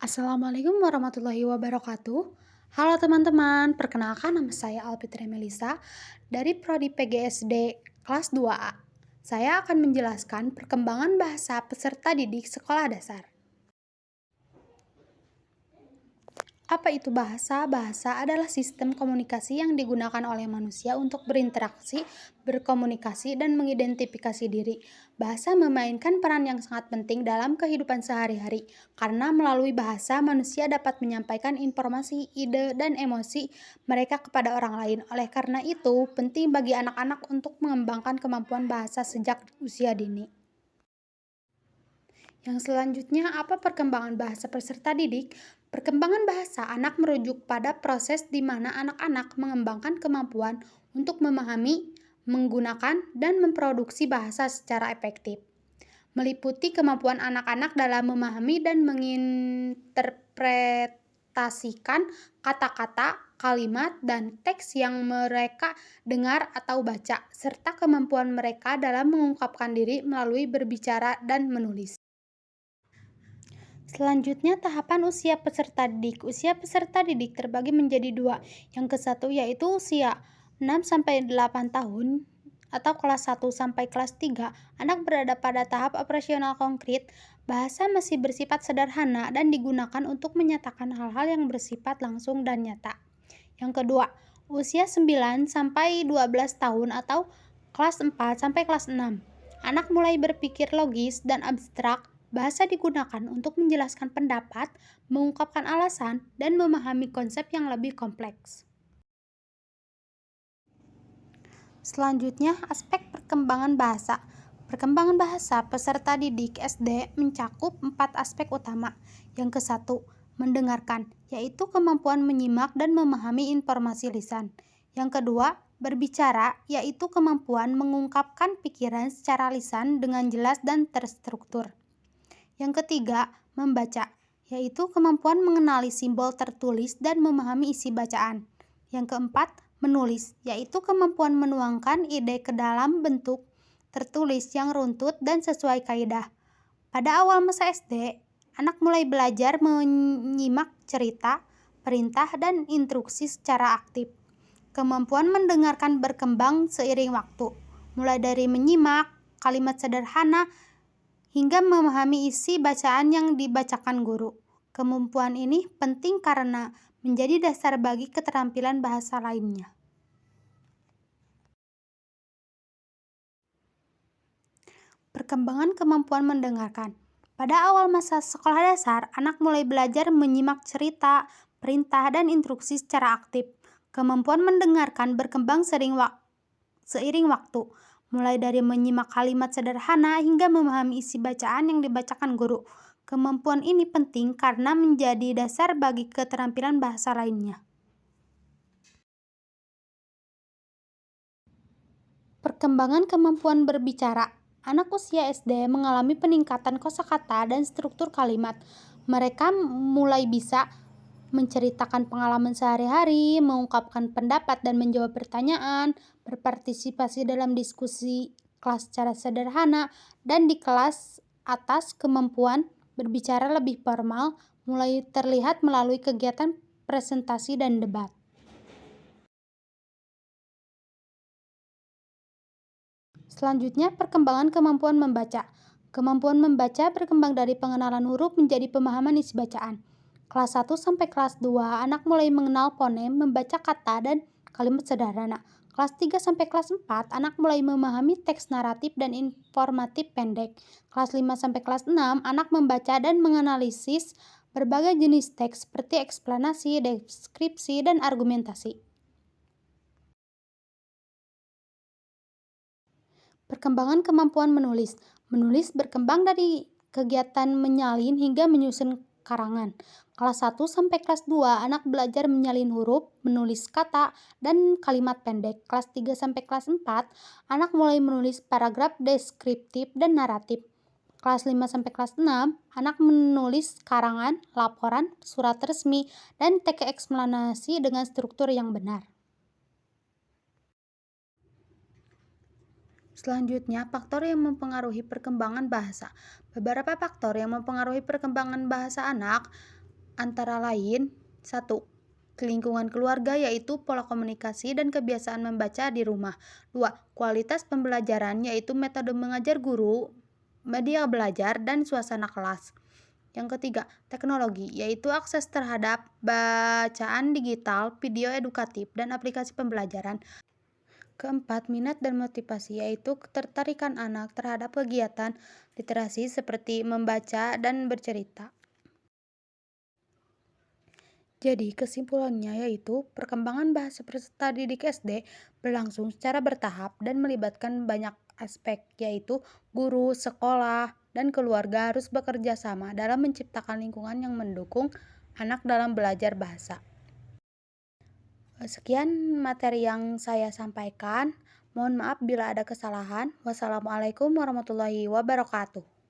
Assalamualaikum warahmatullahi wabarakatuh. Halo teman-teman, perkenalkan nama saya Alfitri Melisa dari Prodi PGSD kelas 2A. Saya akan menjelaskan perkembangan bahasa peserta didik sekolah dasar. Apa itu bahasa? Bahasa adalah sistem komunikasi yang digunakan oleh manusia untuk berinteraksi, berkomunikasi, dan mengidentifikasi diri. Bahasa memainkan peran yang sangat penting dalam kehidupan sehari-hari, karena melalui bahasa manusia dapat menyampaikan informasi, ide, dan emosi mereka kepada orang lain. Oleh karena itu, penting bagi anak-anak untuk mengembangkan kemampuan bahasa sejak usia dini. Yang selanjutnya, apa perkembangan bahasa peserta didik? Perkembangan bahasa anak merujuk pada proses di mana anak-anak mengembangkan kemampuan untuk memahami, menggunakan, dan memproduksi bahasa secara efektif. Meliputi kemampuan anak-anak dalam memahami dan menginterpretasikan kata-kata, kalimat, dan teks yang mereka dengar atau baca, serta kemampuan mereka dalam mengungkapkan diri melalui berbicara dan menulis. Selanjutnya, tahapan usia peserta didik. Usia peserta didik terbagi menjadi dua. Yang ke-1 yaitu usia 6-8 tahun atau kelas 1 sampai kelas 3. Anak berada pada tahap operasional konkret. Bahasa masih bersifat sederhana dan digunakan untuk menyatakan hal-hal yang bersifat langsung dan nyata. Yang kedua, usia 9-12 tahun atau kelas 4 sampai kelas 6. Anak mulai berpikir logis dan abstrak. Bahasa digunakan untuk menjelaskan pendapat, mengungkapkan alasan, dan memahami konsep yang lebih kompleks. Selanjutnya, aspek perkembangan bahasa. Perkembangan bahasa peserta didik SD mencakup 4 aspek utama. Yang ke-1, mendengarkan, yaitu kemampuan menyimak dan memahami informasi lisan. Yang kedua, berbicara, yaitu kemampuan mengungkapkan pikiran secara lisan dengan jelas dan terstruktur. Yang ketiga, membaca, yaitu kemampuan mengenali simbol tertulis dan memahami isi bacaan. Yang keempat, menulis, yaitu kemampuan menuangkan ide ke dalam bentuk tertulis yang runtut dan sesuai kaidah. Pada awal masa SD, anak mulai belajar menyimak cerita, perintah, dan instruksi secara aktif. Kemampuan mendengarkan berkembang seiring waktu, mulai dari menyimak kalimat sederhana hingga memahami isi bacaan yang dibacakan guru. Kemampuan ini penting karena menjadi dasar bagi keterampilan bahasa lainnya. Perkembangan kemampuan mendengarkan. Pada awal masa sekolah dasar, anak mulai belajar menyimak cerita, perintah, dan instruksi secara aktif. Kemampuan mendengarkan berkembang seiring waktu, mulai dari menyimak kalimat sederhana hingga memahami isi bacaan yang dibacakan guru. Kemampuan ini penting karena menjadi dasar bagi keterampilan bahasa lainnya. Perkembangan kemampuan berbicara. Anak usia SD mengalami peningkatan kosakata dan struktur kalimat. Mereka mulai bisa menceritakan pengalaman sehari-hari, mengungkapkan pendapat dan menjawab pertanyaan, berpartisipasi dalam diskusi kelas secara sederhana, dan di kelas atas kemampuan berbicara lebih formal mulai terlihat melalui kegiatan presentasi dan debat. Selanjutnya, perkembangan kemampuan membaca. Kemampuan membaca berkembang dari pengenalan huruf menjadi pemahaman isi bacaan. Kelas 1 sampai kelas 2, anak mulai mengenal fonem, membaca kata dan kalimat sederhana. Kelas 3 sampai kelas 4, anak mulai memahami teks naratif dan informatif pendek. Kelas 5 sampai kelas 6, anak membaca dan menganalisis berbagai jenis teks seperti eksplanasi, deskripsi, dan argumentasi. Perkembangan kemampuan menulis. Menulis berkembang dari kegiatan menyalin hingga menyusun karangan. Kelas 1 sampai kelas 2, anak belajar menyalin huruf, menulis kata, dan kalimat pendek. Kelas 3 sampai kelas 4, anak mulai menulis paragraf deskriptif dan naratif. Kelas 5 sampai kelas 6, anak menulis karangan, laporan, surat resmi, dan teks eksplanasi dengan struktur yang benar. Selanjutnya, faktor yang mempengaruhi perkembangan bahasa. Beberapa faktor yang mempengaruhi perkembangan bahasa anak antara lain: 1. Lingkungan keluarga, yaitu pola komunikasi dan kebiasaan membaca di rumah. 2. Kualitas pembelajaran, yaitu metode mengajar guru, media belajar, dan suasana kelas. Yang ketiga, teknologi, yaitu akses terhadap bacaan digital, video edukatif, dan aplikasi pembelajaran. Keempat, minat dan motivasi, yaitu ketertarikan anak terhadap kegiatan literasi seperti membaca dan bercerita. Jadi, kesimpulannya yaitu perkembangan bahasa peserta didik SD berlangsung secara bertahap dan melibatkan banyak aspek, yaitu guru, sekolah, dan keluarga harus bekerja sama dalam menciptakan lingkungan yang mendukung anak dalam belajar bahasa. Sekian materi yang saya sampaikan. Mohon maaf bila ada kesalahan. Wassalamualaikum warahmatullahi wabarakatuh.